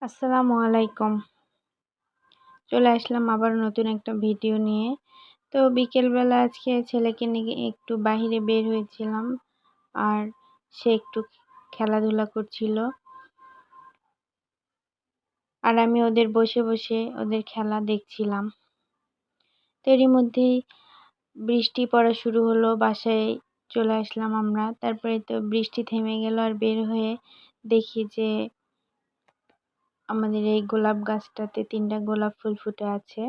আসসালামু আলাইকুম। চলে আসলাম আবার নতুন একটা ভিডিও নিয়ে। তো বিকেলবেলা আজকে ছেলেকে নিয়ে একটু বাহিরে বের হয়েছিলাম। আর সে একটু খেলাধুলা করছিল। আর আমি ওদের বসে, বসে ওদের খেলা দেখছিলাম। তো এরই মধ্যেই বৃষ্টি পড়া শুরু হলো। বাসায় চলে আসলাম আমরা। তারপরে তো বৃষ্টি থেমে গেল আর বের হয়ে দেখি যে আমাদের এই গোলাপ গাছটাতে ৩ টা গোলাপ ফুল ফুটে আছে।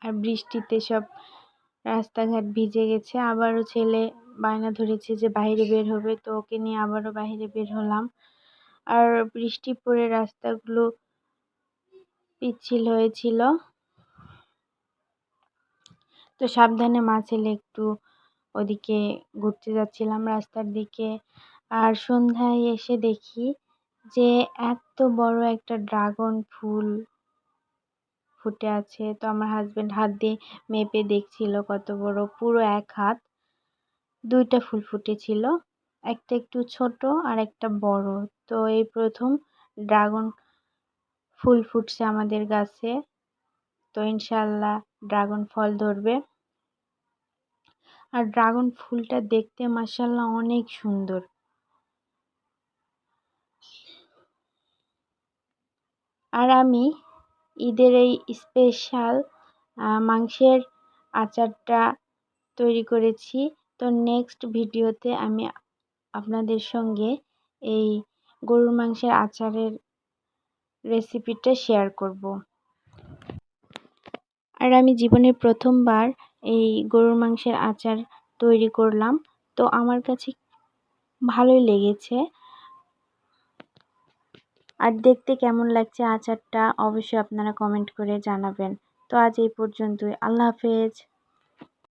আর বৃষ্টিতে সব রাস্তাঘাট ভিজে গেছে। আবারও ছেলে বায়না ধরেছে যে বাইরে বের হবে, তো ওকে নিয়ে আবারও বাইরে বের হলাম। আর বৃষ্টি পড়ে রাস্তাগুলো পিচ্ছিল হয়েছিল, তো সাবধানে মা ছেলে একটু ওদিকে ঘুরতে যাচ্ছিলাম রাস্তার দিকে। আর সন্ধ্যায় এসে দেখি যে এত বড় একটা ড্রাগন ফুল ফুটে আছে। তো আমার হাজবেন্ড হাত দিয়ে মেপে দেখছিল কত বড়, পুরো ১ হাত। ২ টা ফুল ফুটেছিল, একটা একটু ছোট আর একটা বড়। তো এই প্রথম ড্রাগন ফুল ফুটছে আমাদের গাছে। তো ইনশাআল্লাহ ড্রাগন ফল ধরবে। আর ড্রাগন ফুলটা দেখতে মাশাআল্লাহ অনেক সুন্দর। আর আমি ঈদের এই স্পেশাল মাংসের আচারটা তৈরি করেছি। তো নেক্সট ভিডিওতে আমি আপনাদের সঙ্গে এই গরুর মাংসের আচারের রেসিপিটা শেয়ার করব। আর আমি জীবনে প্রথমবার এই গরুর মাংসের আচার তৈরি করলাম। তো আমার কাছে ভালোই লেগেছে। আর দেখতে কেমন লাগছে আচারটা অবশ্যই আপনারা কমেন্ট করে জানাবেন। তো আজ এই পর্যন্তই। আল্লাহ হাফেজ।